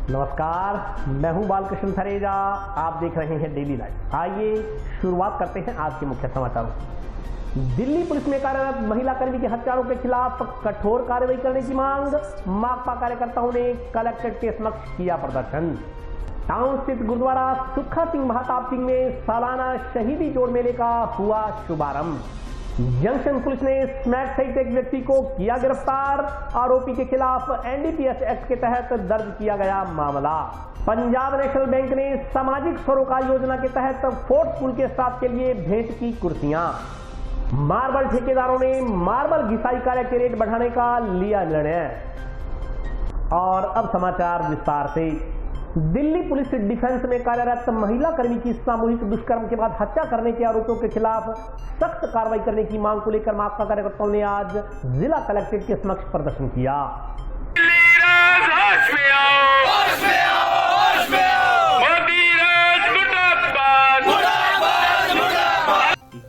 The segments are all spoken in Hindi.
नमस्कार, मैं हूं बालकृष्ण थरेजा। आप देख रहे हैं डेली लाइव। आइए शुरुआत करते हैं आज के मुख्य समाचारों से। दिल्ली पुलिस में कार्यरत महिला कर्मी के हत्यारों के खिलाफ कठोर कार्रवाई करने की मांग। माकपा कार्यकर्ताओं ने कलेक्ट्रेट के समक्ष किया प्रदर्शन। टाउन स्थित गुरुद्वारा सुखा सिंह महाताब सिंह में सालाना शहीदी जोड़ मेले का हुआ शुभारंभ। जंक्शन पुलिस ने स्मैक सहित एक व्यक्ति को किया गिरफ्तार। आरोपी के खिलाफ एनडीपीएस एक्ट के तहत दर्ज किया गया मामला। पंजाब नेशनल बैंक ने सामाजिक सरोकार योजना के तहत फोर्ट स्कूल के स्टाफ के लिए भेंट की कुर्सियां। मार्बल ठेकेदारों ने मार्बल घिसाई कार्य के रेट बढ़ाने का लिया निर्णय। और अब समाचार विस्तार से। दिल्ली पुलिस डिफेंस में कार्यरत महिला कर्मी की सामूहिक दुष्कर्म के बाद हत्या करने के आरोपियों के खिलाफ सख्त कार्रवाई करने की मांग को लेकर माकपा कार्यकर्ताओं ने आज जिला कलेक्ट्रेट के समक्ष प्रदर्शन किया।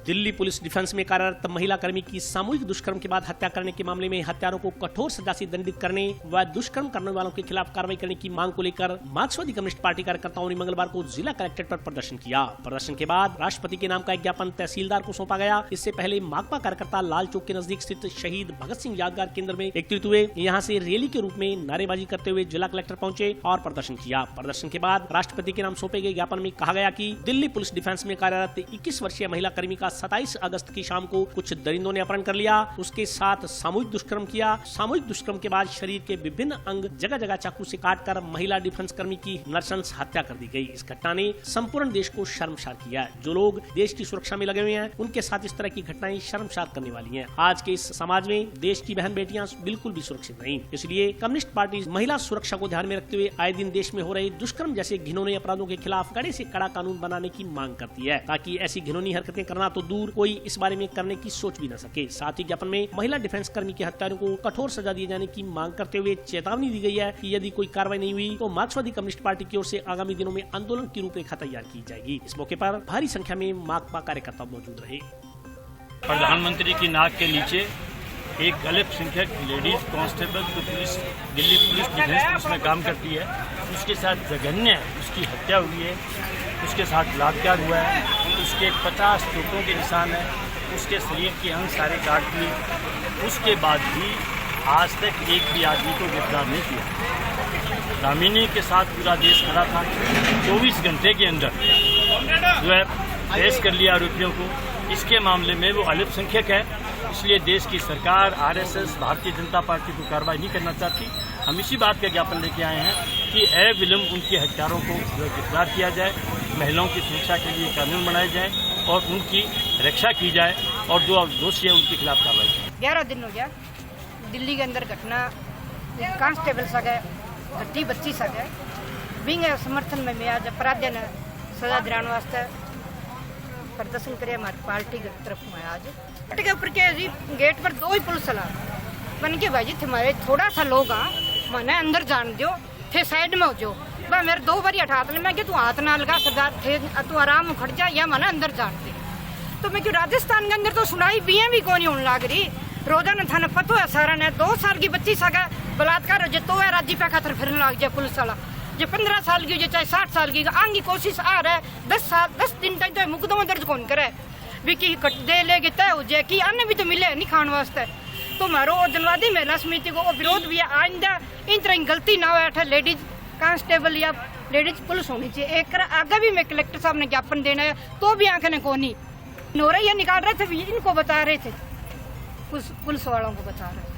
दिल्ली पुलिस डिफेंस में कार्यरत महिला कर्मी की सामूहिक दुष्कर्म के बाद हत्या करने के मामले में हत्यारों को कठोर सजा से दंडित करने व दुष्कर्म करने वालों के खिलाफ कार्रवाई करने की मांग को लेकर मार्क्सवादी कम्युनिस्ट पार्टी कार्यकर्ताओं ने मंगलवार को जिला कलेक्ट्रेट पर प्रदर्शन किया। प्रदर्शन के बाद राष्ट्रपति के नाम का एक ज्ञापन तहसीलदार को सौंपा गया। इससे पहले माकपा कार्यकर्ता लाल चौक के नजदीक स्थित शहीद भगत सिंह यादगार केंद्र में एकत्रित हुए। यहाँ से रैली के रूप में नारेबाजी करते हुए जिला कलेक्टर पहुंचे और प्रदर्शन किया। प्रदर्शन के बाद राष्ट्रपति के नाम सौंपे गए ज्ञापन में कहा गया कि दिल्ली पुलिस डिफेंस में कार्यरत 21 वर्षीय महिला कर्मी का 27 अगस्त की शाम को कुछ दरिंदों ने अपहरण कर लिया। उसके साथ सामूहिक दुष्कर्म किया। सामूहिक दुष्कर्म के बाद शरीर के विभिन्न अंग जगह जगह चाकू से काटकर महिला डिफेंस कर्मी की नृशंस हत्या कर दी गई। इस घटना ने संपूर्ण देश को शर्मसार किया है। जो लोग देश की सुरक्षा में लगे हुए हैं उनके साथ इस तरह की घटनाएं शर्मसार करने वाली हैं। आज के इस समाज में देश की बहन बेटियां बिल्कुल भी सुरक्षित नहीं। इसलिए कम्युनिस्ट पार्टी महिला सुरक्षा को ध्यान में रखते हुए आए दिन देश में हो रहे दुष्कर्म जैसे घिनौने अपराधों के खिलाफ कड़े से कड़ा कानून बनाने की मांग करती है, ताकि ऐसी घिनौनी हरकतें करना तो दूर, कोई इस बारे में करने की सोच भी न सके। साथ ही ज्ञापन में महिला डिफेंस कर्मी के हत्यारों को कठोर सजा दिए जाने की मांग करते हुए चेतावनी दी गई है कि यदि कोई कार्रवाई नहीं हुई तो मार्क्सवादी कम्युनिस्ट पार्टी की ओर से आगामी दिनों में आंदोलन की रूपरेखा तैयार की जाएगी। इस मौके पर भारी संख्या में माकपा कार्यकर्ता मौजूद रहे। प्रधानमंत्री की नाक के नीचे एक अल्पसंख्यक लेडीज कांस्टेबल तो police Delhi police defence police में काम करती है, उसके साथ जघन्य उसकी हत्या हुई है, उसके साथ बलात्कार हुआ है, उसके 50 चोटों के निशान है, उसके शरीर के अंग सारे काट दिए। उसके बाद भी आज तक एक भी आदमी को गिरफ्तार नहीं किया। दामिनी के साथ पूरा देश खड़ा था। 24 घंटे के अंदर जो है पेश कर लिया आरोपियों को। इसके मामले में वो अल्पसंख्यक है, इसलिए देश की सरकार, आरएसएस, भारतीय जनता पार्टी को कार्रवाई नहीं करना चाहती। हम इसी बात का ज्ञापन लेके आए हैं कि अविलंब उनके हत्यारों को गिरफ्तार किया जाए, महिलाओं की सुरक्षा के लिए कानून बनाए जाए और उनकी रक्षा की जाए और जो दोषी है उनके खिलाफ कार्रवाई की। 11 दिन हो गया दिल्ली के अंदर घटना कांस्टेबल सके घटी बच्ची सके बिंग समर्थन में मैं आज अपराधी ने सजा दिलाने वास्ते प्रदर्शन करे। हमारी पार्टी की तरफ में आज के ऊपर के जी गेट पर 2 ही पुलिस वाला बन के भाई जी तुम्हारे थोड़ा सा लोग मैंने अंदर जान दो थे, साइड में हो जो मैं मेरे 2 बारी हटा ले। मैं तू हाथ ना लगा सरदार थे, तू आराम खड़ जा या मैंने अंदर जान दे। तो मैं क्यों राजस्थान के अंदर तो सुनाई भी कौन होने लग रही। रोजाना थाना पतो है सारा ने 2 साल की बच्ची सका बलात्कार हो जाए तो है राज्य पे खातर फिरने लग जाए पुलिस वाला। जो 15 साल की हो जाए चाहे 60 साल की आगे कोशिश आ रहा है 10 दिन तक तो मुकदमा दर्ज कौन करे भी की दे लेके तय हो जाए कि अन्य भी तो मिले नहीं खाने वास्ते। तो मारो जनवादी महिला समिति को विरोध भी है आइंदा इन तरह गलती ना हो लेडीज कांस्टेबल या लेडीज पुलिस होनी चाहिए। एक आगे भी मैं कलेक्टर साहब ने ज्ञापन देना है तो भी आंखें को नहीं नोरा ये निकाल रहे थे, इनको बता रहे थे, पुलिस वालों को बता रहे थे।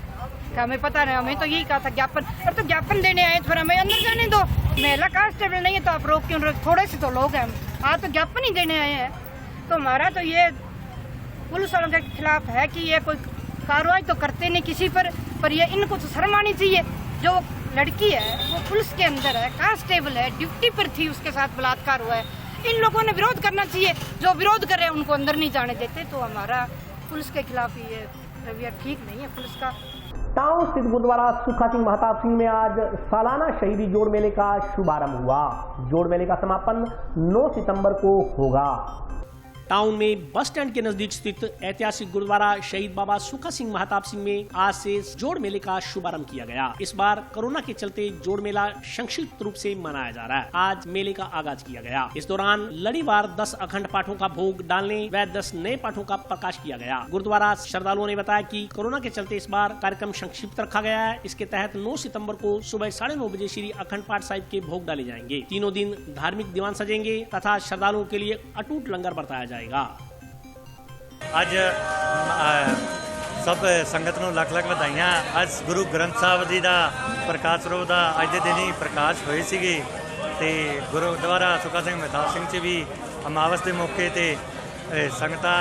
हमें पता नहीं, हमें तो यही कहा था ज्ञापन, और तो ज्ञापन देने आए फिर हमें अंदर जाने दो। महिला कांस्टेबल नहीं है तो आप रोक क्यों रहे? थोड़े से तो लोग हैं, आज तो ज्ञापन ही देने आए हैं। तो हमारा तो ये पुलिस वालों के खिलाफ है कि ये कोई कार्रवाई तो करते नहीं किसी पर ये इनको तो शर्म आनी चाहिए। जो लड़की है वो पुलिस के अंदर है, कांस्टेबल है, ड्यूटी पर थी, उसके साथ बलात्कार हुआ है। इन लोगों ने विरोध करना चाहिए, जो विरोध कर रहे हैं उनको अंदर नहीं जाने देते। तो हमारा पुलिस के खिलाफ ये रवैया ठीक नहीं है पुलिस का। टाउन स्थित गुरुद्वारा सुखा सिंह महाताब सिंह में आज सालाना शहीदी जोड़ मेले का शुभारंभ हुआ। जोड़ मेले का समापन 9 सितंबर को होगा। टाउन में बस स्टैंड के नजदीक स्थित ऐतिहासिक गुरुद्वारा शहीद बाबा सुखा सिंह महताब सिंह में आज से जोड़ मेले का शुभारंभ किया गया। इस बार कोरोना के चलते जोड़ मेला संक्षिप्त रूप से मनाया जा रहा है। आज मेले का आगाज किया गया। इस दौरान लड़ीवार 10 अखंड पाठों का भोग डालने व 10 नए पाठों का प्रकाश किया गया। गुरुद्वारा श्रद्धालुओं ने बताया कि कोरोना के चलते इस बार कार्यक्रम संक्षिप्त रखा गया है। इसके तहत 9 सितंबर को सुबह 9:30 बजे श्री अखंड पाठ साहिब के भोग डाले जाएंगे। तीनों दिन धार्मिक दीवान सजेंगे तथा श्रद्धालुओं के लिए अटूट लंगर बरताया जाएगा। ਅੱਜ ਸਭ ਸੰਗਤ ਨੂੰ ਲੱਖ ਲੱਖ ਵਧਾਈਆਂ। ਅੱਜ ਗੁਰੂ ਗ੍ਰੰਥ ਸਾਹਿਬ ਜੀ ਦਾ ਪ੍ਰਕਾਸ਼ ਸਰੂਪ ਦਾ ਅੱਜ ਦੇ ਦਿਨ ਹੀ ਪ੍ਰਕਾਸ਼ ਹੋਏ ਸੀਗੇ ਤੇ ਗੁਰਦੁਆਰਾ ਸੁਖਾ ਸਿੰਘ ਮਹਿਤਾਬ ਸਿੰਘ 'ਚ ਵੀ ਅਮਾਵਸ ਦੇ ਮੌਕੇ ਤੇ ਸੰਗਤਾਂ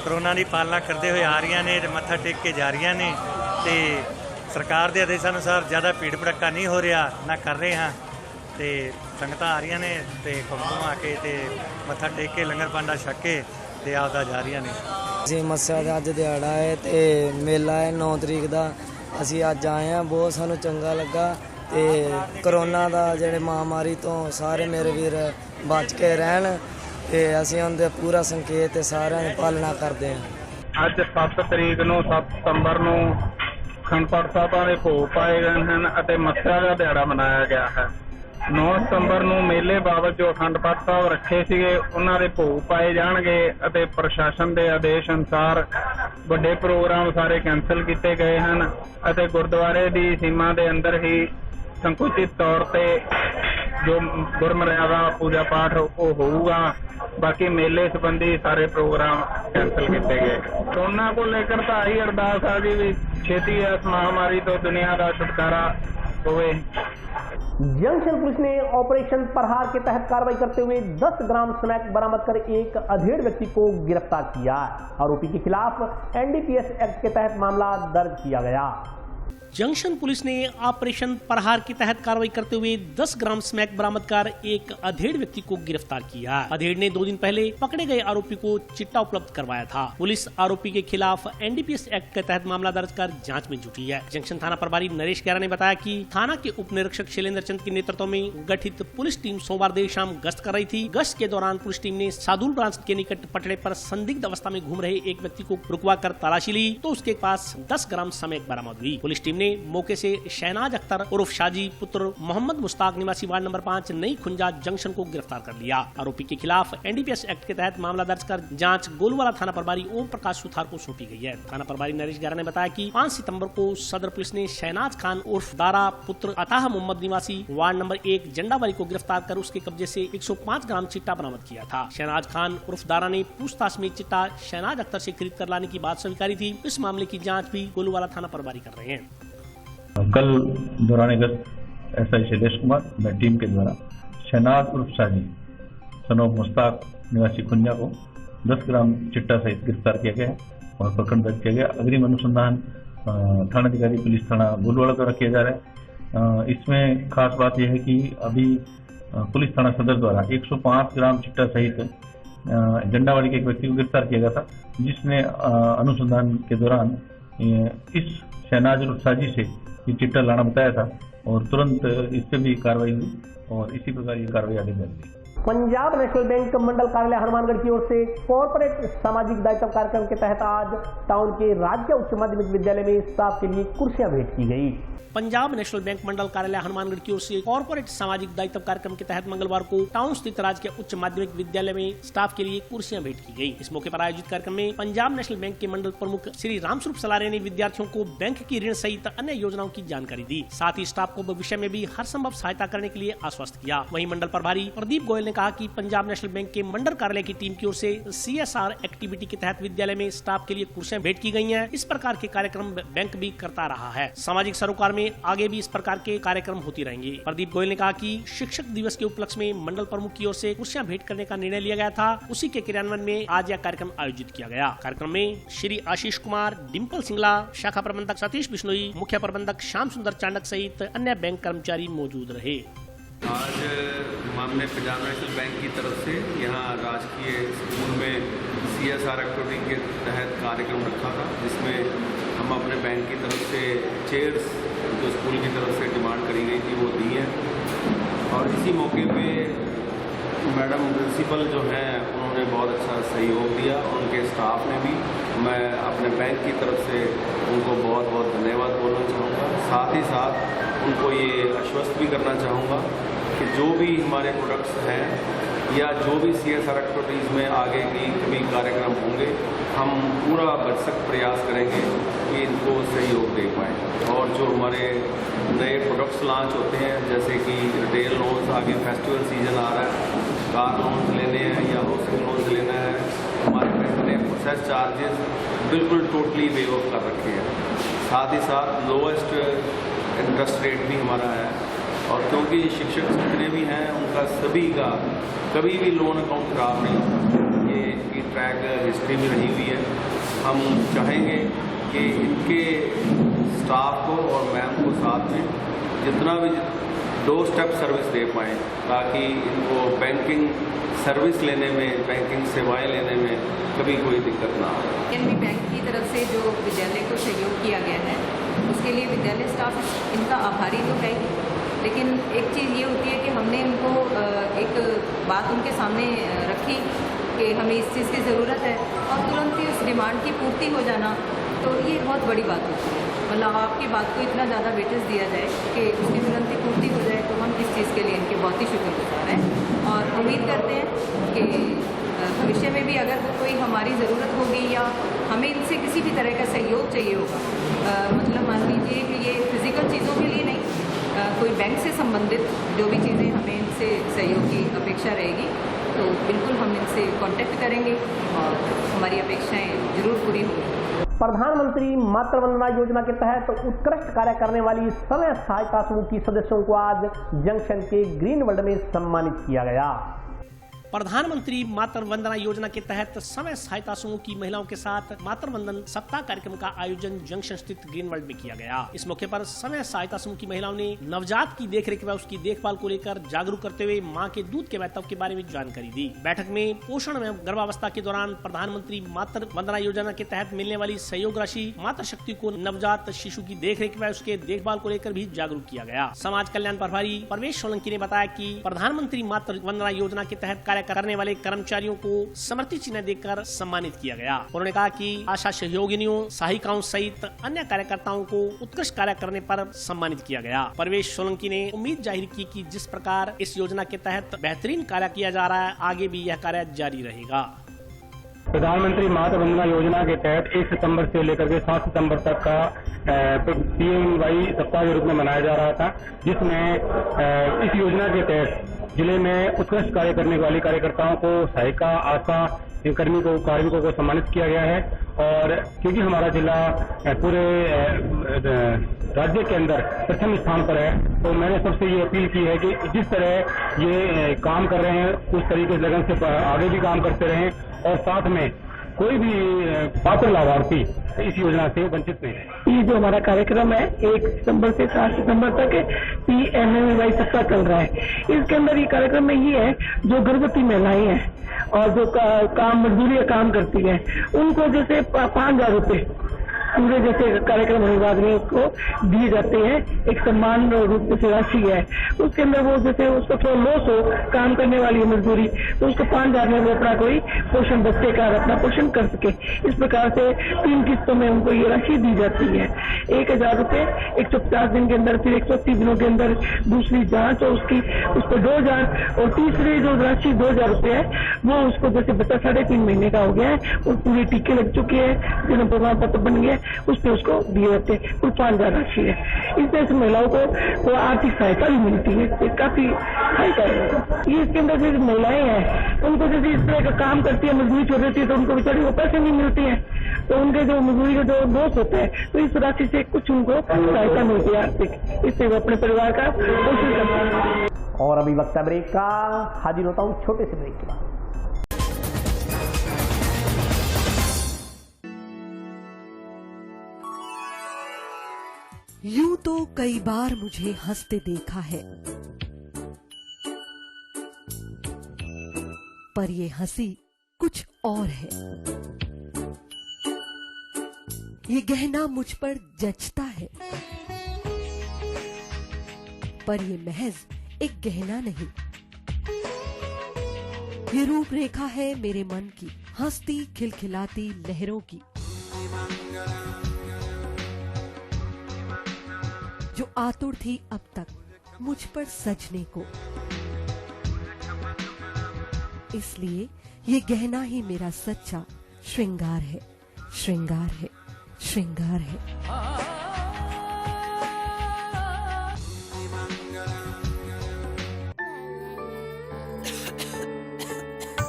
ਕਰੋਨਾ ਦੀ ਪਾਲਣਾ ਕਰਦੇ ਹੋਏ ਆ ਰਹੀਆਂ ਨੇ ਤੇ ਮੱਥਾ ਟੇਕ ਕੇ ਜਾ ਰਹੀਆਂ ਨੇ ਤੇ ਸਰਕਾਰ ਦੇ ਆਦੇਸ਼ਾਂ ਅਨੁਸਾਰ ਜ਼ਿਆਦਾ ਭੀੜ ਭੜੱਕਾ ਨਹੀਂ ਹੋ ਰਿਹਾ ਨਾ ਕਰ ਰਹੇ ਹਾਂ ਤੇ ਸੰਗਤਾਂ ਆ ਰਹੀਆਂ ਨੇ ਤੇ ਘੁੰਮ ਕੇ ਤੇ ਮੱਥਾ ਟੇਕ ਕੇ ਲੰਗਰ ਪਾਂਡਾ ਛਕ ਕੇ ਤੇ ਆਪਦਾ ਜਾ ਰਹੀਆਂ ਨੇ। ਅਸੀਂ ਮੱਸਿਆ ਦਾ ਅੱਜ ਦਿਹਾੜਾ ਹੈ ਤੇ ਮੇਲਾ ਹੈ 9 ਤਰੀਕ ਦਾ। ਅਸੀਂ ਅੱਜ ਆਏ ਹਾਂ, ਬਹੁਤ ਸਾਨੂੰ ਚੰਗਾ ਲੱਗਾ ਤੇ ਕਰੋਨਾ ਦਾ ਜਿਹੜੇ ਮਹਾਮਾਰੀ ਤੋਂ ਸਾਰੇ ਮੇਰੇ ਵੀਰ ਬਚ ਕੇ ਰਹਿਣ ਤੇ ਅਸੀਂ ਉਹਦੇ ਪੂਰਾ ਸੰਕੇਤ ਤੇ ਸਾਰਿਆਂ ਦੀ ਪਾਲਣਾ ਕਰਦੇ ਹਾਂ। ਅੱਜ 7 ਤਰੀਕ ਨੂੰ 7 ਸਤੰਬਰ ਨੂੰ ਅਖੰਡ ਪਾਠ ਸਾਹਿਬਾਂ ਦੇ ਭੋਗ ਪਾਏ ਗਏ ਹਨ ਅਤੇ ਮੱਸਿਆ ਦਾ ਦਿਹਾੜਾ ਮਨਾਇਆ ਗਿਆ ਹੈ। 9 ਸਤੰਬਰ ਨੂੰ ਮੇਲੇ ਬਾਬਤ ਜੋ ਅਖੰਡ ਪਾਠ ਸਾਹਿਬ ਰੱਖੇ ਸੀਗੇ ਉਹਨਾਂ ਦੇ ਭੋਗ ਪਾਏ ਜਾਣਗੇ ਅਤੇ ਪ੍ਰਸ਼ਾਸਨ ਦੇ ਆਦੇਸ਼ ਅਨੁਸਾਰ ਵੱਡੇ ਪ੍ਰੋਗਰਾਮ ਸਾਰੇ ਕੈਂਸਲ ਕੀਤੇ ਗਏ ਹਨ ਅਤੇ ਗੁਰਦੁਆਰੇ ਦੀ ਸੀਮਾ ਦੇ ਅੰਦਰ ਹੀ ਸੰਕੁਚਿਤ ਤੌਰ ਤੇ ਜੋ ਗੁਰਮਰਿਆਦਾ ਪੂਜਾ ਪਾਠ ਉਹ ਹੋਊਗਾ। बाकी मेले संबंधी सारे प्रोग्राम कैंसिल किए गए। कोरोना को लेकर तो आई अरदास आ गई भी छेती इस महामारी तो दुनिया का छुटकारा होवे। जंक्शन पुलिस ने ऑपरेशन प्रहार के तहत कार्रवाई करते हुए 10 ग्राम स्मैक बरामद कर एक अधेड़ व्यक्ति को गिरफ्तार किया। आरोपी के खिलाफ NDPS एक्ट के तहत मामला दर्ज किया गया। जंक्शन पुलिस ने ऑपरेशन प्रहार के तहत कार्रवाई करते हुए 10 ग्राम स्मैक बरामद कर एक अधेड़ व्यक्ति को गिरफ्तार किया। अधेड़ ने 2 दिन पहले पकड़े गए आरोपी को चिट्टा उपलब्ध करवाया था। पुलिस आरोपी के खिलाफ NDPS एक्ट के तहत मामला दर्ज कर जांच में जुटी है। जंक्शन थाना प्रभारी नरेश गैरा ने बताया कि थाना के उप निरीक्षक शैलेंद्र चंद के नेतृत्व में गठित पुलिस टीम सोमवार देर शाम गश्त कर रही थी। गश्त के दौरान पुलिस टीम ने सादुल ब्रांच के निकट पटड़े पर संदिग्ध अवस्था में घूम रहे एक व्यक्ति को रुकवा कर तलाशी ली तो उसके पास 10 ग्राम स्मैक बरामद हुई। पुलिस टीम ने मौके से शहनाज अख्तर उर्फ शाजी पुत्र मोहम्मद मुश्ताक निवासी वार्ड नंबर 5 नई खुंजा जंक्शन को गिरफ्तार कर लिया। आरोपी के खिलाफ NDPS एक्ट के तहत मामला दर्ज कर जांच गोलूवाला थाना प्रभारी ओम प्रकाश सुथार को सौंपी गई है। थाना प्रभारी नरेश गैरा ने बताया कि 5 सितंबर को सदर पुलिस ने शहनाज खान उर्फ दारा पुत्र अताह मोहम्मद निवासी वार्ड नंबर 1 जंडावाली को गिरफ्तार कर उसके कब्जे से 105 ग्राम चिट्टा बरामद किया था। शहनाज खान उर्फ दारा ने पूछताछ में चिट्टा शहनाज अख्तर से खरीद कर लाने की बात स्वीकारी थी। इस मामले की जाँच भी गोलूवाला थाना प्रभारी कर रहे हैं। कल दौरान गश्त SI शैलेश कुमार व टीम के द्वारा शहनाज उर्फ शाजी सनोफ मुश्ताक निवासी खुंजा को 10 ग्राम चिट्टा सहित गिरफ्तार किया गया है और प्रकरण दर्ज किया गया। अग्रिम अनुसंधान थानाधिकारी पुलिस थाना गोलूवाला द्वारा किया जा रहा है। इसमें खास बात यह है कि अभी पुलिस थाना सदर द्वारा 105 ग्राम चिट्टा सहित जंडावाली के एक व्यक्ति को गिरफ्तार किया गया था, जिसने अनुसंधान के दौरान इस शहनाज उर्फ शाजी से ये चिट्टा लाना बताया था और तुरंत इससे भी कार्रवाई हुई और इसी प्रकार ये कार्रवाई आगे जारी रही। पंजाब नेशनल बैंक मंडल कार्यालय हनुमानगढ़ की ओर से कॉर्पोरेट सामाजिक दायित्व कार्यक्रम के तहत आज टाउन के राज्य उच्च माध्यमिक विद्यालय में स्टाफ के लिए कुर्सियां भेंट की गई। पंजाब नेशनल बैंक मंडल कार्यालय हनुमानगढ़ की ओर से कॉर्पोरेट सामाजिक दायित्व कार्यक्रम के तहत मंगलवार को टाउन स्थित राजकीय उच्च माध्यमिक विद्यालय में स्टाफ के लिए कुर्सियां भेंट की गई। इस मौके पर आयोजित कार्यक्रम में पंजाब नेशनल बैंक के मंडल प्रमुख श्री रामस्वरूप सलारे ने विद्यार्थियों को बैंक की ऋण सहित अन्य योजनाओं की जानकारी दी। साथ ही स्टाफ को भविष्य में भी हर संभव सहायता करने के लिए आश्वस्त किया। वहीं मंडल प्रभारी प्रदीप गोयल ने कहा कि पंजाब नेशनल बैंक के मंडल कार्यालय की टीम की ओर से CSR एक्टिविटी के तहत विद्यालय में स्टाफ के लिए कुर्सियां भेंट की गई हैं। इस प्रकार के कार्यक्रम बैंक भी करता रहा है। सामाजिक सरोकार में आगे भी इस प्रकार के कार्यक्रम होती रहेंगे। प्रदीप गोयल ने कहा कि शिक्षक दिवस के उपलक्ष्य में मंडल प्रमुख की ओर से कुर्सियां भेंट करने का निर्णय लिया गया था। उसी के क्रियान्वयन में आज यह कार्यक्रम आयोजित किया गया। कार्यक्रम में श्री आशीष कुमार, डिम्पल सिंगला, शाखा प्रबंधक सतीश बिश्नोई, मुख्य प्रबंधक श्याम सुंदर चांडक सहित अन्य बैंक कर्मचारी मौजूद रहे। आज हमने पंजाब नेशनल बैंक की तरफ से यहाँ राजकीय स्कूल में CSR एक्टिविटी के तहत कार्यक्रम रखा था, जिसमें हम अपने बैंक की तरफ से चेयर्स जो स्कूल की तरफ से डिमांड करी गई थी वो दी है और इसी मौके पे मैडम प्रिंसिपल जो हैं उन्होंने बहुत अच्छा सहयोग दिया, उनके स्टाफ ने भी। मैं अपने बैंक की तरफ से उनको बहुत बहुत धन्यवाद बोलना चाहूँगा। साथ ही साथ उनको ये आश्वस्त भी करना चाहूँगा कि जो भी हमारे प्रोडक्ट्स हैं या जो भी CSR एक्टिविटीज़ में आगे की कभी कार्यक्रम होंगे, हम पूरा भरसक प्रयास करेंगे कि इनको सहयोग दे पाएँ। और जो हमारे नए प्रोडक्ट्स लॉन्च होते हैं, जैसे कि रिटेल लोन्स, आगे फेस्टिवल सीजन आ रहा है, कार लोन्स लेने हैं या हाउसिंग लोन्स लेना है, हमारे बैंक ने प्रोसेस चार्जेस बिल्कुल टोटली वेव ऑफ कर रखे हैं। साथ ही साथ लोएस्ट इंटरेस्ट रेट भी हमारा है। और क्योंकि शिक्षक जितने भी हैं उनका सभी का कभी भी लोन अकाउंट खराब नहीं होता, ये इनकी ट्रैक हिस्ट्री में रही हुई है। हम चाहेंगे कि इनके स्टाफ को और मैम को साथ में जितना भी 2 स्टेप सर्विस दे पाएँ, ताकि इनको बैंकिंग सर्विस लेने में, बैंकिंग सेवाएं लेने में कभी कोई दिक्कत ना आए। पीएनबी बैंक की तरफ से जो विद्यालय को सहयोग किया गया है, उसके लिए विद्यालय स्टाफ इनका आभारी तो है ही, लेकिन एक चीज़ ये होती है कि हमने इनको एक बात उनके सामने रखी कि हमें इस चीज़ की ज़रूरत है और तुरंत ही उस डिमांड की पूर्ति हो जाना, तो ये बहुत बड़ी बात होती है। मतलब आपकी बात को इतना ज़्यादा वेटेज दिया जाए कि उसकी तुरंत ही पूर्ति हो जाए, तो हम इस चीज़ के लिए इनके बहुत ही शुक्रगुजार हैं और उम्मीद करते हैं कि भविष्य में भी अगर कोई हमारी ज़रूरत होगी या हमें इनसे किसी भी तरह का सहयोग चाहिए होगा, मतलब मान लीजिए कि ये फिज़िकल चीज़ों के लिए नहीं, कोई बैंक से संबंधित जो भी चीज़ें हमें इनसे सहयोग की अपेक्षा रहेगी, तो बिल्कुल हम इनसे कांटेक्ट करेंगे और हमारी अपेक्षाएं जरूर पूरी होंगी। प्रधानमंत्री मातृ वंदना योजना के तहत उत्कृष्ट कार्य करने वाली स्वयं सहायता समूह की सदस्यों को आज जंक्शन के ग्रीन वर्ल्ड में सम्मानित किया गया। प्रधानमंत्री मातृ वंदना योजना के तहत स्वयं सहायता समूह की महिलाओं के साथ मातृ वंदन सप्ताह कार्यक्रम का आयोजन जंक्शन स्थित ग्रीन वर्ल्ड में किया गया। इस मौके पर स्वयं सहायता समूह की महिलाओं ने नवजात की देखरेख व उसकी देखभाल को लेकर जागरूक करते हुए मां के दूध के महत्व के बारे में जानकारी दी। बैठक में पोषण एवं गर्भावस्था के दौरान प्रधानमंत्री मातृ वंदना योजना के तहत मिलने वाली सहयोग राशि मातृ शक्ति को नवजात शिशु की देखरेख व उसके देखभाल को लेकर भी जागरूक किया गया। समाज कल्याण प्रभारी परवेश सोलंकी ने बताया कि प्रधानमंत्री मातृ वंदना योजना के तहत कार्य करने वाले कर्मचारियों को स्मृति चिन्ह देकर सम्मानित किया गया। उन्होंने कहा कि आशा सहयोगिनियों, सहायिकाओं सहित अन्य कार्यकर्ताओं को उत्कृष्ट कार्य करने पर सम्मानित किया गया। परवेश सोलंकी ने उम्मीद जाहिर की कि जिस प्रकार इस योजना के तहत बेहतरीन कार्य किया जा रहा है, आगे भी यह कार्य जारी रहेगा। प्रधानमंत्री मातृ वंदना योजना के तहत 1 सितंबर से लेकर के 7 सितंबर तक का PMY सप्ताह के रूप में मनाया जा रहा था, जिसमें इस योजना के तहत जिले में उत्कृष्ट कार्य करने वाली कार्यकर्ताओं को, सहायिका, आशा कार्मिकों को सम्मानित किया गया है। और क्योंकि हमारा जिला पूरे राज्य के अंदर प्रथम स्थान पर है, तो मैंने सबसे ये अपील की है कि जिस तरह ये काम कर रहे हैं उस तरीके से लगन से आगे भी काम करते रहें और साथ में कोई भी पात्र लाभार्थी इस योजना से वंचित नहीं है। ये जो हमारा कार्यक्रम है 1 सितंबर से 7 सितंबर तक PMY सप्ताह चल रहा है। इसके अंदर ये कार्यक्रम में ये है, जो गर्भवती महिलाएं हैं और जो काम मजदूरी काम करती है, उनको जैसे 5,000 रुपए पूरे जैसे कार्यक्रम अनुवाद में उसको दिए जाते हैं। एक सम्मान रूप से राशि है, उसके अंदर वो जैसे उसको थोड़ा लॉस हो काम करने वाली मजदूरी, तो उसको 5,000 में वो अपना कोई पोषण बच्चे का अपना पोषण कर सके। इस प्रकार से 3 किस्तों में उनको ये राशि दी जाती है। 1,000 रुपए 150 दिन के अंदर, फिर 180 दिनों के अंदर दूसरी जांच और उसकी उस पर 2,000 और तीसरी जो राशि 2,000 रुपए है वो उसको जैसे बच्चा 3.5 महीने का हो गया है और पूरे टीके लग चुके हैं, जन्म प्रमाण पत्र बन गया, उसमें उसको दिए जाते हैं। कुल 5,000 राशि है। इस तरह से महिलाओं को आर्थिक सहायता भी मिलती है, इससे काफी सहायता है। ये इसके अंदर जो महिलाएं हैं उनको जैसे इस तरह का काम करती है, मजदूरी छोड़ देती है, तो उनको बेचारी वो पैसे नहीं मिलते हैं, तो उनके जो मजदूरी का जो लॉस होता है तो इस राशि से कुछ उनको सहायता मिलती है आर्थिक, इससे वो अपने परिवार का पोषण करते हैं। और अभी वक्त है ब्रेक का, हाजिर होता हूँ छोटे से ब्रेक के बाद। यूं तो कई बार मुझे हंसते देखा है, पर ये हंसी कुछ और है। ये गहना मुझ पर जचता है, पर ये महज एक गहना नहीं, ये रूपरेखा है मेरे मन की, हंसती खिलखिलाती लहरों की, जो आतुर थी अब तक मुझ पर सजने को। इसलिए ये गहना ही मेरा सच्चा श्रृंगार है, श्रृंगार है, श्रृंगार है।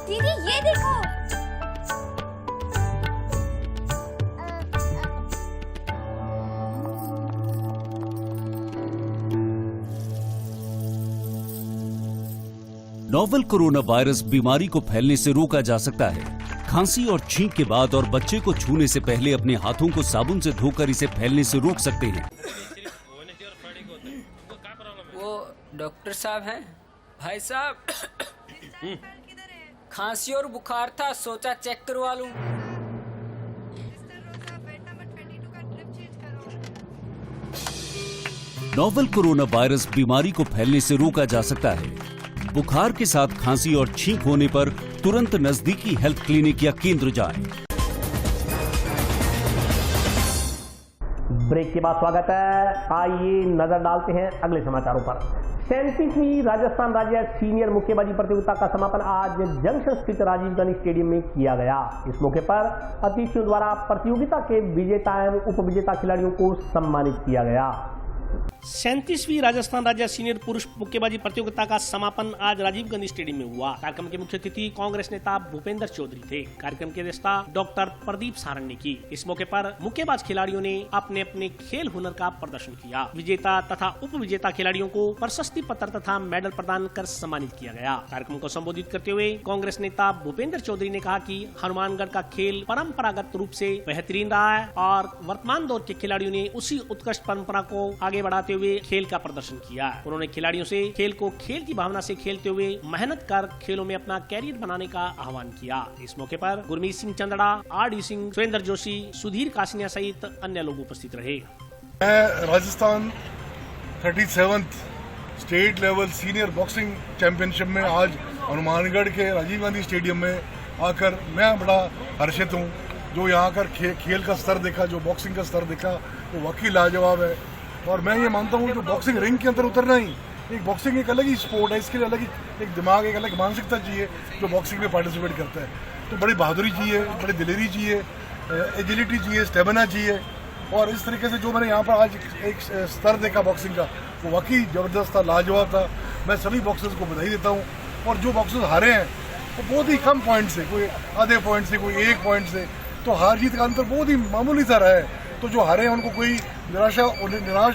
दीदी ये देखो, नोवेल कोरोना वायरस बीमारी को फैलने से रोका जा सकता है। खांसी और छींक के बाद और बच्चे को छूने से पहले अपने हाथों को साबुन से धोकर इसे फैलने से रोक सकते हैं। वो डॉक्टर साहब हैं? भाई साहब खांसी और बुखार था, सोचा चेक करवा लूं। नोवेल कोरोना वायरस बीमारी को फैलने से रोका जा सकता है। बुखार के साथ खांसी और छींक होने पर तुरंत नजदीकी हेल्थ क्लिनिक या केंद्र जाएं। ब्रेक के बाद स्वागत है। आइए नजर डालते हैं अगले समाचारों पर। 37वीं राजस्थान राज्य सीनियर मुक्केबाजी प्रतियोगिता का समापन आज जंक्शन स्थित राजीव गांधी स्टेडियम में किया गया। इस मौके पर अतिथियों द्वारा प्रतियोगिता के विजेता एवं उप विजेता खिलाड़ियों को सम्मानित किया गया। 37वीं राजस्थान राज्य सीनियर पुरुष मुक्केबाजी प्रतियोगिता का समापन आज राजीव गांधी स्टेडियम में हुआ। कार्यक्रम के मुख्य अतिथि कांग्रेस नेता भूपेंद्र चौधरी थे। कार्यक्रम की अध्यक्षता डॉक्टर प्रदीप सारंग ने की। इस मौके पर मुक्केबाज खिलाड़ियों ने अपने अपने खेल हुनर का प्रदर्शन किया। विजेता तथा उप विजेता खिलाड़ियों को प्रशस्ति पत्र तथा मेडल प्रदान कर सम्मानित किया गया। कार्यक्रम को संबोधित करते हुए कांग्रेस नेता भूपेंद्र चौधरी ने कहा कि हनुमानगढ़ का खेल परंपरागत रूप से बेहतरीन रहा है और वर्तमान दौर के खिलाड़ियों ने उसी उत्कृष्ट परंपरा को आगे बढ़ाते हुए खेल का प्रदर्शन किया। उन्होंने खिलाड़ियों से खेल को खेल की भावना से खेलते हुए मेहनत कर खेलों में अपना कैरियर बनाने का आह्वान किया। इस मौके पर गुरमीत सिंह चंदड़ा, आर.डी. सिंह, सुरेंद्र जोशी, सुधीर कासनिया सहित अन्य लोग उपस्थित रहे। मैं Rajasthan 37th state level senior boxing championship में आज हनुमानगढ़ के राजीव गांधी स्टेडियम में आकर मैं बड़ा हर्षित हूँ। जो यहाँ कर खेल का स्तर देखा, जो बॉक्सिंग का स्तर देखा, वो वाकई लाजवाब है। और मैं ये मानता हूँ कि बॉक्सिंग रिंग के अंदर उतरना ही एक बॉक्सिंग एक अलग ही स्पोर्ट है। इसके लिए अलग ही एक दिमाग, एक अलग मानसिकता चाहिए जो बॉक्सिंग में पार्टिसिपेट करता है। तो बड़ी बहादुरी चाहिए, बड़ी दिलेरी चाहिए, एजिलिटी चाहिए, स्टेमिना चाहिए। और इस तरीके से जो मैंने यहाँ पर आज एक स्तर देखा बॉक्सिंग का, वो वाकई ज़बरदस्त था, लाजवाब था। मैं सभी बॉक्सर्स को बधाई देता हूँ। और जो बॉक्सर्स हारे हैं वो बहुत ही कम पॉइंट से, कोई आधे पॉइंट से, कोई 1 पॉइंट से, तो हार जीत का अंतर बहुत ही मामूली सा रहा है। तो जो हारे हैं उनको कोई निराश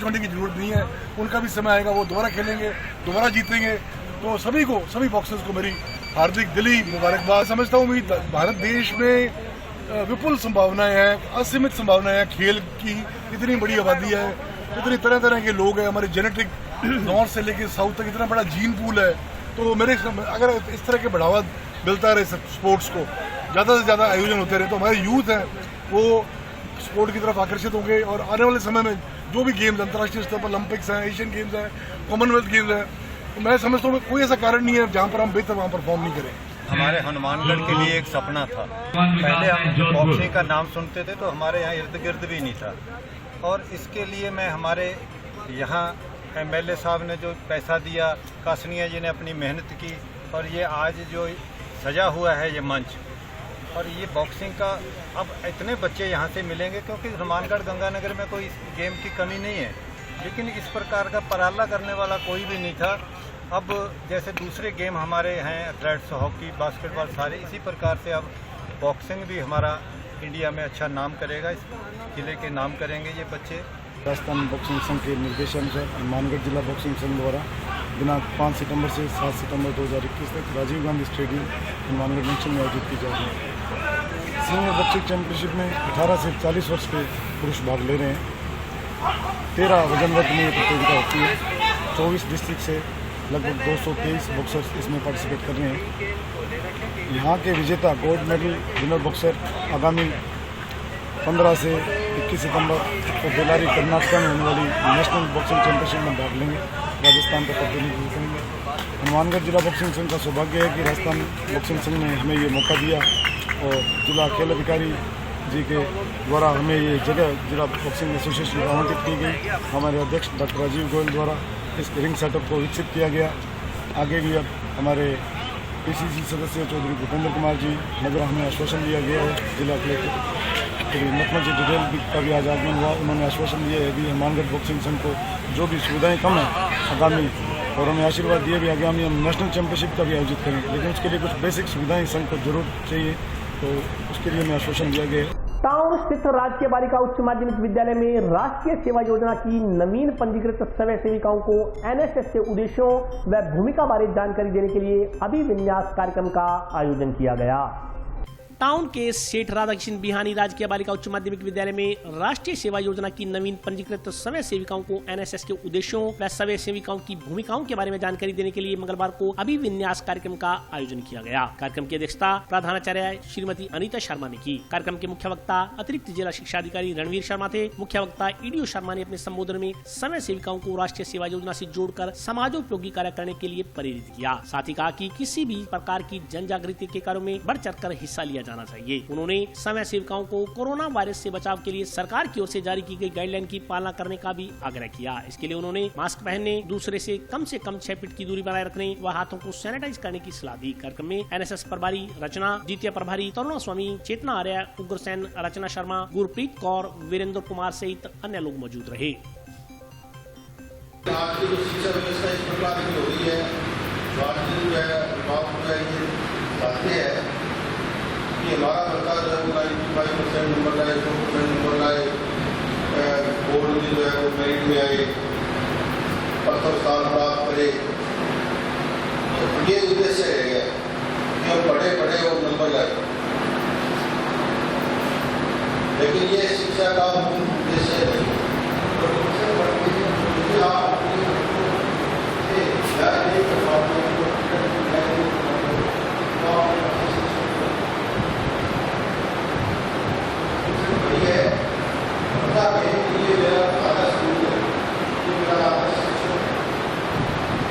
होने की जरूरत नहीं है। उनका भी समय आएगा, वो दोबारा खेलेंगे, दोबारा जीतेंगे। तो सभी बॉक्सर्स को मेरी हार्दिक दिली मुबारकबाद। समझता हूँ भारत देश में विपुल संभावनाएं हैं, असीमित संभावनाएं हैं खेल की। इतनी बड़ी आबादी है, इतनी तरह तरह के लोग हैं, हमारे जेनेटिक नॉर्थ से लेकर साउथ तक इतना बड़ा जीन पूल है। तो मेरे अगर इस तरह के बढ़ावा मिलता रहे स्पोर्ट्स को, ज़्यादा से ज़्यादा आयोजन होते रहे, तो हमारे यूथ हैं वो स्पोर्ट की तरफ आकर्षित होंगे। और आने वाले समय में जो भी गेम्स अंतर्राष्ट्रीय स्तर पर ओलंपिक्स हैं, एशियन गेम्स हैं, कॉमनवेल्थ गेम्स हैं, तो मैं समझता हूँ कोई ऐसा कारण नहीं है जहाँ पर हम बेहतर वहाँ परफॉर्म नहीं करें। हमारे हनुमानगढ़ के लिए एक सपना था। पहले हम बॉक्सिंग का नाम सुनते थे तो हमारे यहाँ इर्द गिर्द भी नहीं था। और इसके लिए मैं हमारे यहाँ MLA साहब ने जो पैसा दिया, कासनिया जी ने अपनी मेहनत की, और ये आज जो सजा हुआ है ये मंच, और ये बॉक्सिंग का अब इतने बच्चे यहाँ से मिलेंगे, क्योंकि हनुमानगढ़ गंगानगर में कोई गेम की कमी नहीं है, लेकिन इस प्रकार का पराला करने वाला कोई भी नहीं था। अब जैसे दूसरे गेम हमारे हैं, एथलेट्स, हॉकी, बास्केटबॉल, सारे इसी प्रकार से अब बॉक्सिंग भी हमारा इंडिया में अच्छा नाम करेगा। इस जिले के नाम करेंगे ये बच्चे। राजस्थान बॉक्सिंग संघ के निर्देशन से हनुमानगढ़ जिला बॉक्सिंग संघ द्वारा दिनांक 5 सितंबर से 7 सितंबर 2021 तक राजीव गांधी स्टेडियम हनुमानगढ़ जंक्शन में आयोजित की जा रही है। सीनियर बॉक्सिंग चैंपियनशिप में 18 से 40 वर्ष के पुरुष भाग ले रहे हैं। 13 वजन वर्ग में प्रतियोगिता होती है। 24 डिस्ट्रिक्ट से लगभग 223 बॉक्सर्स इसमें पार्टिसिपेट कर रहे हैं। यहाँ के विजेता गोल्ड मेडल विनर बॉक्सर आगामी 15 से 21 सितंबर को बेलारी कर्नाटक में होने वाली नेशनल बॉक्सिंग चैंपियनशिप में भाग लेंगे, राजस्थान का प्रतिनिधित्व करेंगे। हनुमानगढ़ जिला बॉक्सिंग संघ का सौभाग्य है कि राजस्थान बॉक्सिंग संघ ने हमें ये मौका दिया और जिला खेल अधिकारी जी के द्वारा हमें ये जगह जिला बॉक्सिंग एसोसिएशन को आवंटित की गई। हमारे अध्यक्ष डॉक्टर राजीव गोयल द्वारा इस रिंग सेटअप को विकसित किया गया। आगे भी अब हमारे पीसीसी सदस्य चौधरी भूपेंद्र कुमार जी नगर हमें आश्वासन दिया गया है। जिला कलेक्टर श्री नकमल जी डिटेल का भी आज आगमन हुआ। उन्होंने आश्वासन दिया है कि हनुमानगढ़ बॉक्सिंग संघ को जो भी सुविधाएँ कम है आगामी, और हमें आशीर्वाद दिए भी आगामी हम नेशनल चैंपियनशिप का भी आयोजित करें, लेकिन उसके लिए कुछ बेसिक सुविधाएं संघ को जरूर चाहिए, तो उसके लिए हमें आश्वासन दिया गया है। टाउन स्थित राजकीय बालिका उच्च माध्यमिक विद्यालय में राष्ट्रीय सेवा योजना की नवीन पंजीकृत स्वयं सेविकाओं को एनएसएस के उद्देश्यों व भूमिका बारे जानकारी देने के लिए अभिविन्यास कार्यक्रम का आयोजन किया गया। टाउन के सेठ राधाकृष्ण बिहानी राजकीय बालिका उच्च माध्यमिक विद्यालय में राष्ट्रीय सेवा योजना की नवीन पंजीकृत स्वयं सेविकाओं को एनएसएस के उद्देश्यों व स्वयं सेविकाओं की भूमिकाओं के बारे में जानकारी देने के लिए मंगलवार को अभिविन्यास कार्यक्रम का आयोजन किया गया। कार्यक्रम की अध्यक्षता प्रधानाचार्य श्रीमती अनीता शर्मा ने की। कार्यक्रम के मुख्य वक्ता अतिरिक्त जिला शिक्षा अधिकारी रणवीर शर्मा थे। मुख्य वक्ता ईडीओ शर्मा ने अपने संबोधन में स्वयं सेविकाओं को राष्ट्रीय सेवा योजना से जोड़कर समाजोपयोगी कार्य करने के लिए प्रेरित किया। साथ ही कहा कि किसी भी प्रकार की जन जागृति के कार्यों में बढ़ चढ़ कर हिस्सा लिया जाना चाहिए। उन्होंने स्वयं सेविकाओं को कोरोना वायरस से बचाव के लिए सरकार की ओर से जारी की गई गाइडलाइन की पालना करने का भी आग्रह किया। इसके लिए उन्होंने मास्क पहनने, दूसरे से कम 6 फीट की दूरी बनाए रखने व हाथों को सैनिटाइज करने की सलाह दी। कार्यक्रम में एनएसएस प्रभारी रचना, द्वितीय प्रभारी तरुणा स्वामी, चेतना आर्य, उग्रसेन, रचना शर्मा, गुरप्रीत कौर, वीरेंद्र कुमार सहित अन्य लोग मौजूद रहे। आज की जो शिक्षा व्यवस्था इस प्रकार की हो रही है, कि हमारा बच्चा जो है 95% नंबर लाए, 100% नंबर लाए, बोर्ड में जो है वो मेरिट में आए, प्रथम स्थान प्राप्त करे। तो ये उद्देश्य है कि हम पढ़े और नंबर लाए, लेकिन ये शिक्षा का मूल उद्देश्य नहीं।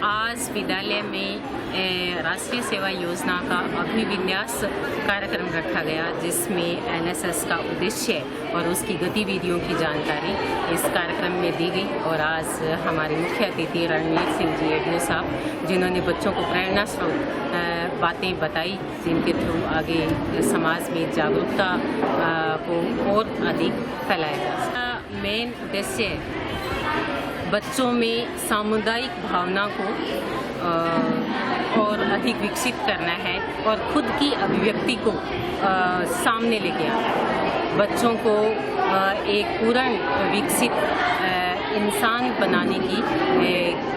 आज विद्यालय में राष्ट्रीय सेवा योजना का अभिविन्यास कार्यक्रम रखा गया, जिसमें एनएसएस का उद्देश्य और उसकी गतिविधियों की जानकारी इस कार्यक्रम में दी गई। और आज हमारे मुख्य अतिथि रणवीर सिंह जी एडीओ साहब, जिन्होंने बच्चों को प्रेरणा स्रोत बातें बताई, जिनके थ्रू आगे समाज में जागरूकता को और अधिक फैलाया जा। मेन उद्देश्य बच्चों में सामुदायिक भावना को और अधिक विकसित करना है और खुद की अभिव्यक्ति को सामने लेके आना, बच्चों को एक पूर्ण विकसित इंसान बनाने की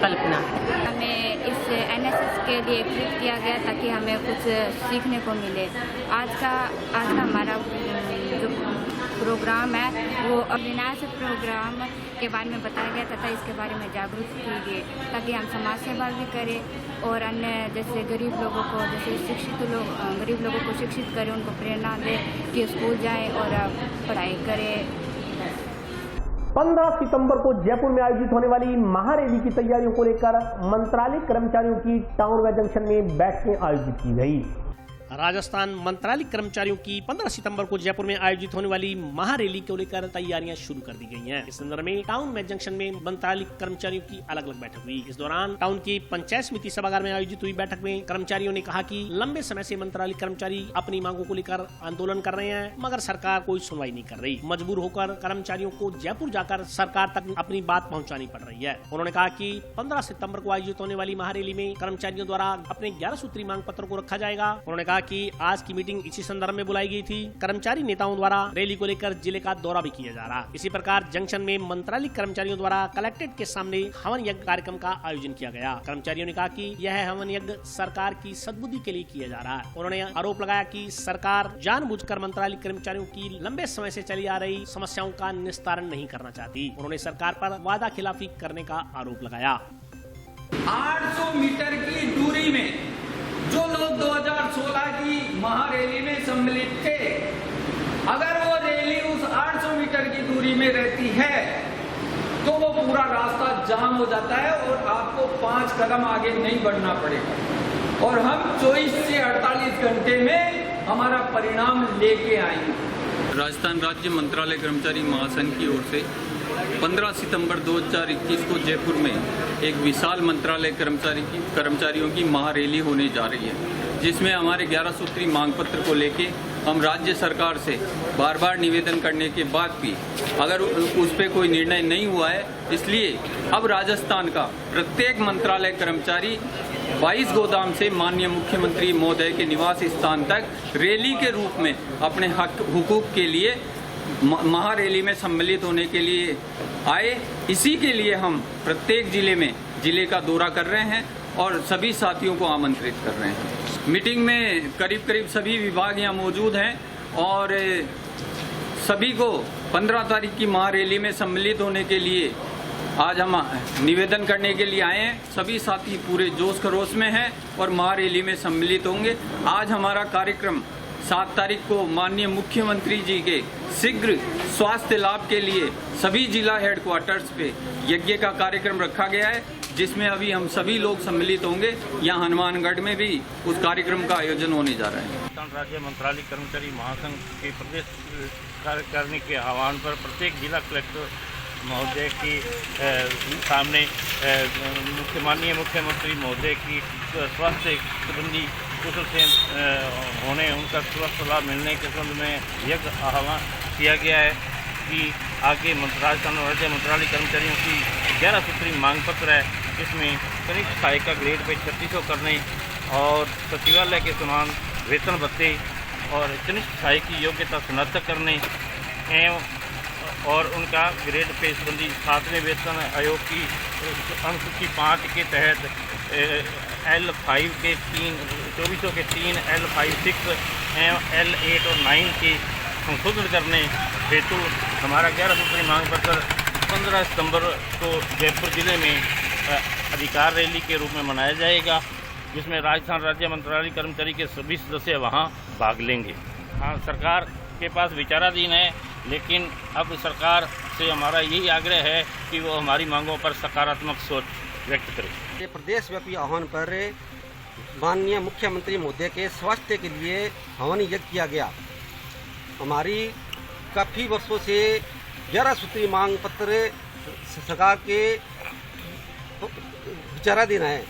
कल्पना है। हमें इस एनएसएस के लिए प्रेरित किया गया ताकि हमें कुछ सीखने को मिले। आज का हमारा जो प्रोग्राम है वो अभिविन्यास प्रोग्राम के बारे में बताया गया तथा इसके बारे में जागरूक की गई, ताकि हम समाज सेवा भी करें और अन्य जैसे गरीब लोगों को, जैसे शिक्षित लोग गरीब लोगों को शिक्षित करें, उनको प्रेरणा दें कि स्कूल जाएं और पढ़ाई करें। 15 सितंबर को जयपुर में आयोजित होने वाली महारैली की तैयारियों को लेकर मंत्रालय कर्मचारियों की टाउन व जंक्शन में बैठकें आयोजित की गई। राजस्थान मंत्रालय कर्मचारियों की 15 सितंबर को जयपुर में आयोजित होने वाली महारैली को लेकर तैयारियां शुरू कर दी गई हैं। इस संदर्भ में टाउन में जंक्शन में मंत्रालय कर्मचारियों की अलग अलग बैठक हुई। इस दौरान टाउन की पंचायत समिति सभागार में आयोजित हुई बैठक में कर्मचारियों ने कहा कि लंबे समय से मंत्रालय कर्मचारी अपनी मांगों को लेकर आंदोलन कर रहे हैं, मगर सरकार कोई सुनवाई नहीं कर रही। मजबूर होकर कर्मचारियों को जयपुर जाकर सरकार तक अपनी बात पहुँचानी पड़ रही है। उन्होंने कहा कि 15 सितम्बर को आयोजित होने वाली महारैली में कर्मचारियों द्वारा अपने 11 सूत्री मांग पत्र को रखा जाएगा। उन्होंने कहा कि आज की मीटिंग इसी संदर्भ में बुलाई गई थी। कर्मचारी नेताओं द्वारा रैली को लेकर जिले का दौरा भी किया जा रहा। इसी प्रकार जंक्शन में मंत्रालय कर्मचारियों द्वारा कलेक्ट्रेट के सामने हवन यज्ञ कार्यक्रम का आयोजन किया गया। कर्मचारियों ने कहा कि यह हवन यज्ञ सरकार की सद्बुद्धि के लिए किया जा रहा है। उन्होंने आरोप लगाया कि सरकार जानबूझकर मंत्रालय कर्मचारियों की लंबे समय से चली आ रही समस्याओं का निस्तारण नहीं करना चाहती। उन्होंने सरकार पर वादा खिलाफी करने का आरोप लगाया। 800 मीटर की दूरी में जो लोग 2016 की महारैली में सम्मिलित थे, अगर वो रैली उस 800 मीटर की दूरी में रहती है तो वो पूरा रास्ता जाम हो जाता है और आपको 5 कदम आगे नहीं बढ़ना पड़ेगा और हम 24 से 48 घंटे में हमारा परिणाम लेके आएंगे। राजस्थान राज्य मंत्रालय कर्मचारी महासंघ की ओर से 15 सितंबर 2021 को जयपुर में एक विशाल मंत्रालय कर्मचारियों की महारैली होने जा रही है, जिसमें हमारे 11 सूत्री मांग पत्र को लेके हम राज्य सरकार से बार बार निवेदन करने के बाद भी अगर उस पर कोई निर्णय नहीं हुआ है, इसलिए अब राजस्थान का प्रत्येक मंत्रालय कर्मचारी 22 गोदाम से माननीय मुख्यमंत्री महोदय के निवास स्थान तक रैली के रूप में अपने हक हुकूक के लिए महारैली में सम्मिलित होने के लिए आए। इसी के लिए हम प्रत्येक जिले का दौरा कर रहे हैं और सभी साथियों को आमंत्रित कर रहे हैं। मीटिंग में करीब सभी विभाग यहाँ मौजूद हैं और सभी को 15 तारीख की महारैली में सम्मिलित होने के लिए आज हम निवेदन करने के लिए आए हैं। सभी साथी पूरे जोश खरोश में हैं और महारैली में सम्मिलित होंगे। आज हमारा कार्यक्रम 7 तारीख को माननीय मुख्यमंत्री जी के शीघ्र स्वास्थ्य लाभ के लिए सभी जिला हेडक्वार्टर्स पे यज्ञ का कार्यक्रम रखा गया है, जिसमें अभी हम सभी लोग सम्मिलित होंगे। यहाँ हनुमानगढ़ में भी उस कार्यक्रम का आयोजन होने जा रहा है। राजस्थान राज्य मंत्रालय कर्मचारी महासंघ के प्रदेश कार्यकारिणी के आह्वान पर प्रत्येक जिला कलेक्टर महोदय के सामने माननीय मुख्यमंत्री महोदय की स्वास्थ्य संबंधी कुशल से होने उनका स्वास्थ्य लाभ मिलने के संबंध में यज्ञ आह्वान किया गया है कि आगे राजस्थान राज्य मंत्रालय कर्मचारियों की 11 सूत्री मांग पत्र है, जिसमें कनिष्ठ सहायिका ग्रेड पे 3600 करने और सचिवालय के समान वेतन भत्ते और कनिष्ठ सहायक की योग्यता स्नातक करने एवं और उनका ग्रेड पे संबंधी 7वें वेतन आयोग की अनुसूची 5 के तहत L5 के 2400 के 3 L5-6 एवं L8 और 9 के संशोधन करने हेतु हमारा 11 सूत्री मांग पत्र 15 सितंबर को जयपुर जिले में अधिकार रैली के रूप में मनाया जाएगा, जिसमें राजस्थान राज्य मंत्रालय कर्मचारी के सभी सदस्य वहां भाग लेंगे। हाँ, सरकार के पास विचाराधीन है, लेकिन अब सरकार से हमारा यही आग्रह है कि वो हमारी मांगों पर सकारात्मक सोच व्यक्त करे। प्रदेश व्यापी आह्वान पर माननीय मुख्यमंत्री महोदय के स्वास्थ्य के लिए हवन यज्ञ किया गया। हमारी काफ़ी वर्षों से 11 सूत्री मांग पत्र सरकार के विचाराधीन है,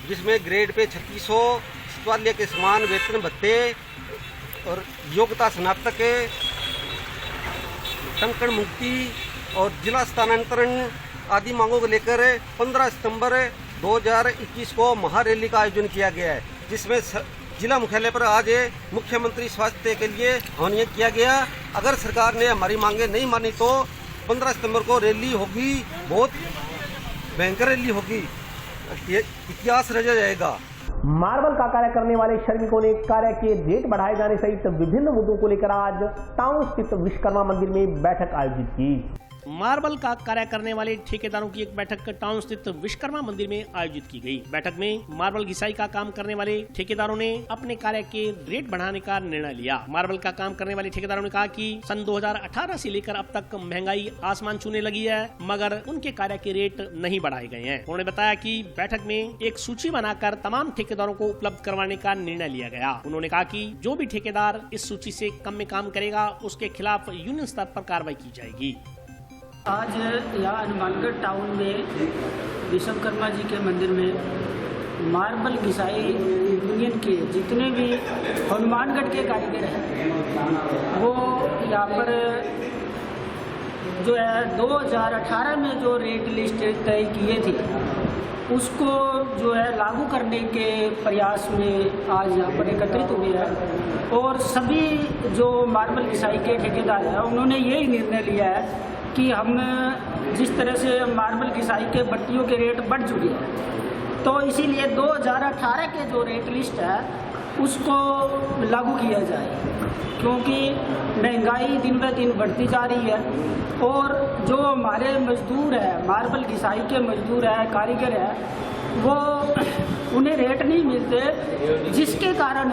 जिसमें ग्रेड पे 3600 सचिवालय के समान वेतन भत्ते और योग्यता स्नातक टंकण मुक्ति और जिला स्थानांतरण आदि मांगों को लेकर 15 सितंबर 2021 को महारैली का आयोजन किया गया है, जिसमें जिला मुख्यालय पर आज मुख्यमंत्री स्वास्थ्य के लिए हवन किया गया। अगर सरकार ने हमारी मांगे नहीं मानी तो 15 सितंबर को रैली होगी, बहुत भयंकर रैली होगी, इतिहास रचा जाएगा। मार्बल का कार्य करने वाले श्रमिकों ने कार्य के रेट बढ़ाए जाने सहित विभिन्न मुद्दों को लेकर आज टाउन स्थित विश्वकर्मा मंदिर में बैठक आयोजित की। मार्बल का कार्य करने वाले ठेकेदारों की एक बैठक टाउन स्थित विश्वकर्मा मंदिर में आयोजित की गई। बैठक में मार्बल घिसाई का काम करने वाले ठेकेदारों ने अपने कार्य के रेट बढ़ाने का निर्णय लिया। मार्बल का काम करने वाले ठेकेदारों ने कहा कि सन 2018 से लेकर अब तक महंगाई आसमान छूने लगी है, मगर उनके कार्य के रेट नहीं बढ़ाए गए हैं। उन्होंने बताया कि बैठक में एक सूची बनाकर तमाम ठेकेदारों को उपलब्ध करवाने का निर्णय लिया गया। उन्होंने कहा कि जो भी ठेकेदार इस सूची से कम में काम करेगा, उसके खिलाफ यूनियन स्तर पर कार्रवाई की जाएगी। आज यहाँ हनुमानगढ़ टाउन में विश्वकर्मा जी के मंदिर में मार्बल घिसाई यूनियन के जितने भी हनुमानगढ़ के कारीगर हैं, वो यहाँ पर जो है 2018 में जो रेट लिस्ट तय किए थे उसको जो है लागू करने के प्रयास में आज यहाँ पर एकत्रित हुए हैं। और सभी जो मार्बल घिसाई के ठेकेदार हैं, उन्होंने यही निर्णय लिया है कि हम जिस तरह से मार्बल घिसाई के भट्टियों के रेट बढ़ चुके हैं, तो इसीलिए 2018 के जो रेट लिस्ट है उसको लागू किया जाए, क्योंकि महंगाई दिन ब दिन बढ़ती जा रही है और जो हमारे मजदूर हैं, मार्बल घिसाई के मजदूर हैं, कारीगर हैं, वो उन्हें रेट नहीं मिलते, जिसके कारण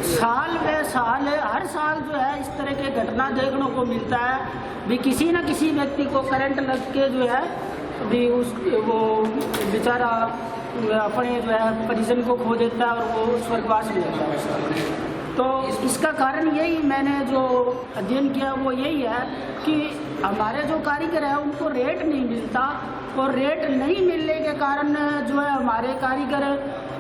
साल में साल हर साल जो है इस तरह के घटना देखने को मिलता है भी किसी न किसी व्यक्ति को करंट लग के जो है भी वो बेचारा अपने जो है परिजन को खो देता है और वो स्वर्गवास में जाता है उसका। तो इसका कारण यही मैंने जो अध्ययन किया वो यही है कि हमारे जो कारीगर है उनको रेट नहीं मिलता और रेट नहीं मिलने के कारण जो है हमारे कारीगर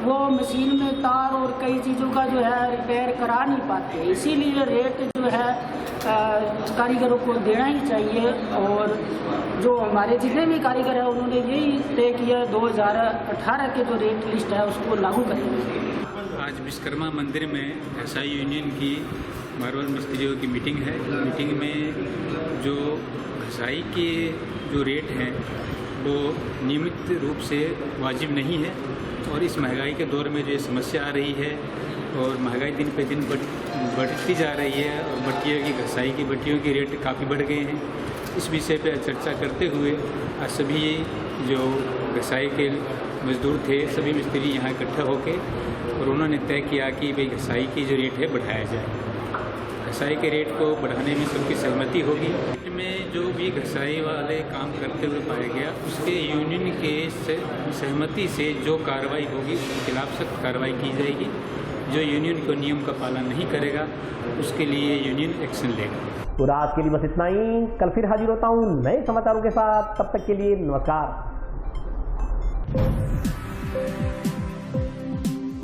वो मशीन में तार और कई चीज़ों का जो है रिपेयर करा नहीं पाते। इसीलिए रेट जो है कारीगरों को देना ही चाहिए और जो हमारे जितने भी कारीगर हैं उन्होंने यही तय किया 2018 के जो रेट लिस्ट है उसको लागू करेंगे। आज विश्वकर्मा मंदिर में एसआई यूनियन की मार्बल मिस्त्रियों की मीटिंग है। मीटिंग में जो घसाई के जो रेट हैं वो नियमित रूप से वाजिब नहीं है और इस महंगाई के दौर में जो समस्या आ रही है और महंगाई दिन पे दिन बढ़ती जा रही है और भट्टियों की घसाई की भट्टियों के रेट काफ़ी बढ़ गए हैं। इस विषय पर चर्चा करते हुए आज सभी जो घसाई के मजदूर थे सभी मिस्त्री यहाँ इकट्ठा होके और उन्होंने तय किया कि भाई घसाई की जो रेट है बढ़ाया जाए। घसाई के रेट को बढ़ाने में सबकी सहमति होगी। में जो भी घसाई वाले काम करते हुए पाया गया उसके यूनियन के सहमति से जो कार्रवाई होगी उसके खिलाफ सख्त कार्रवाई की जाएगी। जो यूनियन को नियम का पालन नहीं करेगा उसके लिए यूनियन एक्शन लेगा। तो आज के लिए बस इतना ही। कल फिर हाजिर होता हूँ नए समाचारों के साथ। तब तक के लिए नमस्कार।